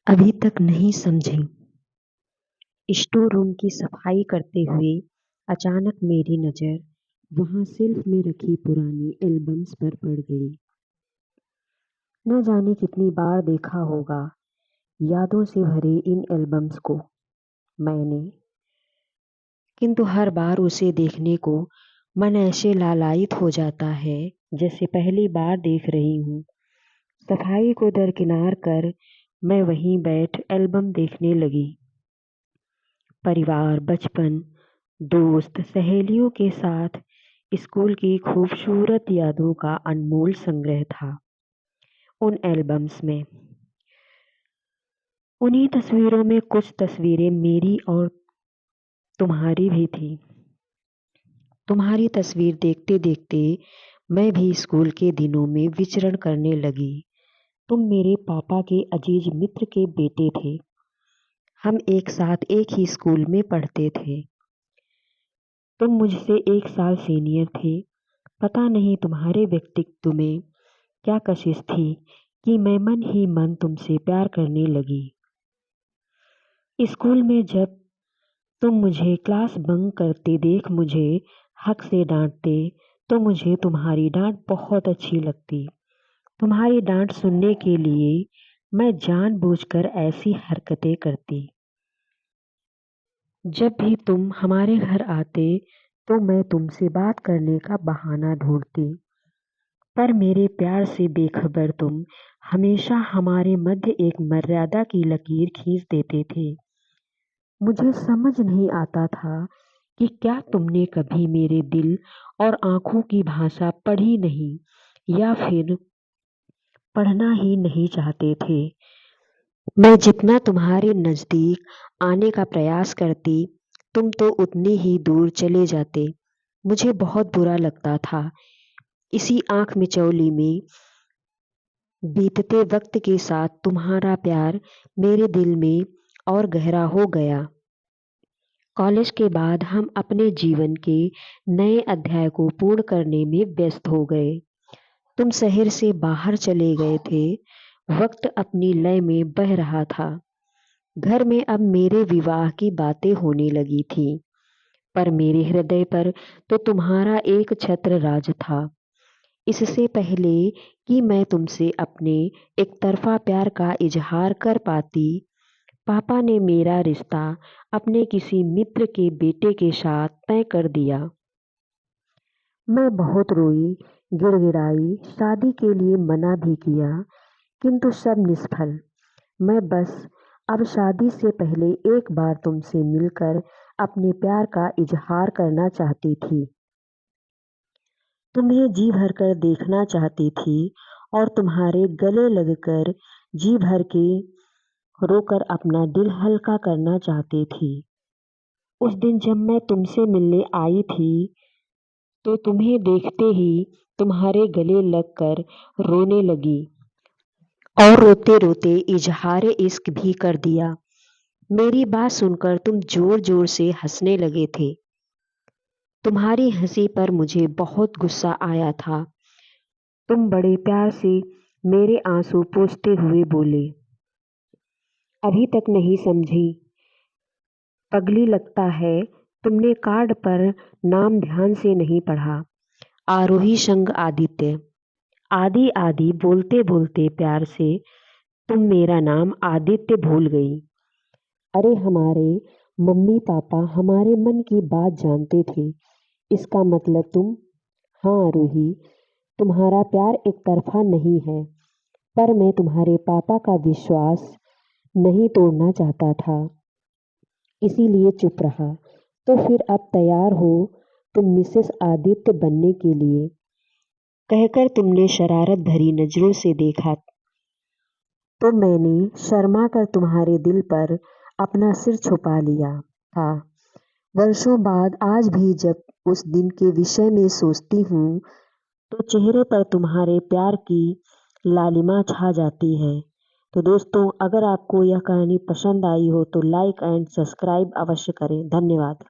अभी तक नहीं समझी। स्टोर रूम की सफाई करते हुए अचानक मेरी नज़र वहाँ शेल्फ में रखी पुरानी एल्बम्स पर पड़ गई। न जाने कितनी बार देखा होगा यादों से भरे इन एल्बम्स को मैंने, किंतु हर बार उसे देखने को मन ऐसे लालायित हो जाता है जैसे पहली बार देख रही हूँ। सफाई को दरकिनार कर मैं वहीं बैठ एल्बम देखने लगी। परिवार, बचपन, दोस्त, सहेलियों के साथ स्कूल की खूबसूरत यादों का अनमोल संग्रह था उन एल्बम्स में। उन्हीं तस्वीरों में कुछ तस्वीरें मेरी और तुम्हारी भी थी। तुम्हारी तस्वीर देखते देखते मैं भी स्कूल के दिनों में विचरण करने लगी। तुम मेरे पापा के अजीज मित्र के बेटे थे। हम एक साथ एक ही स्कूल में पढ़ते थे। तुम मुझसे 1 साल सीनियर थे। पता नहीं तुम्हारे व्यक्तित्व में क्या कशिश थी कि मैं मन ही मन तुमसे प्यार करने लगी। स्कूल में जब तुम मुझे क्लास बंक करते देख मुझे हक से डांटते तो मुझे तुम्हारी डांट बहुत अच्छी लगती। तुम्हारी डांट सुनने के लिए मैं जानबूझकर ऐसी हरकतें करती। जब भी तुम हमारे घर आते तो मैं तुमसे बात करने का बहाना ढूंढती, पर मेरे प्यार से बेखबर तुम हमेशा हमारे मध्य एक मर्यादा की लकीर खींच देते थे। मुझे समझ नहीं आता था कि क्या तुमने कभी मेरे दिल और आंखों की भाषा पढ़ी नहीं या फिर पढ़ना ही नहीं चाहते थे। मैं जितना तुम्हारे नज़दीक आने का प्रयास करती, तुम तो उतने ही दूर चले जाते। मुझे बहुत बुरा लगता था। इसी आँख मिचौली में बीतते वक्त के साथ तुम्हारा प्यार मेरे दिल में और गहरा हो गया। कॉलेज के बाद हम अपने जीवन के नए अध्याय को पूर्ण करने में व्यस्त हो गए। तुम शहर से बाहर चले गए थे। वक्त अपनी लय में बह रहा था। घर में अब मेरे विवाह की बातें होने लगी थी, पर मेरे हृदय पर तो तुम्हारा एक छत्र राज था। इससे पहले कि मैं तुमसे अपने एक तरफा प्यार का इजहार कर पाती, पापा ने मेरा रिश्ता अपने किसी मित्र के बेटे के साथ तय कर दिया। मैं बहुत रोई, गिड़गिड़ाई, शादी के लिए मना भी किया, किंतु सब निष्फल। मैं बस अब शादी से पहले एक बार तुमसे मिलकर अपने प्यार का इजहार करना चाहती थी। तुम्हें जी भरकर देखना चाहती थी और तुम्हारे गले लगकर जी भर के रोकर अपना दिल हल्का करना चाहती थी। उस दिन जब मैं तुमसे मिलने आई थी तो तुम्हें देखते ही तुम्हारे गले लगकर रोने लगी और रोते रोते इजहार इश्क भी कर दिया। मेरी बात सुनकर तुम जोर जोर से हंसने लगे थे। तुम्हारी हंसी पर मुझे बहुत गुस्सा आया था। तुम बड़े प्यार से मेरे आंसू पोंछते हुए बोले, अभी तक नहीं समझी पगली, लगता है तुमने कार्ड पर नाम ध्यान से नहीं पढ़ा। आरोही संग आदित्य। आदि आदि बोलते बोलते प्यार से तुम मेरा नाम आदित्य भूल गई। अरे हमारे मम्मी पापा हमारे मन की बात जानते थे। इसका मतलब तुम, हाँ आरोही, तुम्हारा प्यार एक तरफा नहीं है, पर मैं तुम्हारे पापा का विश्वास नहीं तोड़ना चाहता था, इसीलिए चुप रहा। तो फिर अब तैयार हो तुम मिसेस आदित्य बनने के लिए, कहकर तुमने शरारत भरी नजरों से देखा तो मैंने शर्मा कर तुम्हारे दिल पर अपना सिर छुपा लिया था। वर्षों बाद आज भी जब उस दिन के विषय में सोचती हूँ तो चेहरे पर तुम्हारे प्यार की लालिमा छा जाती है। तो दोस्तों, अगर आपको यह कहानी पसंद आई हो तो लाइक एंड सब्सक्राइब अवश्य करें। धन्यवाद।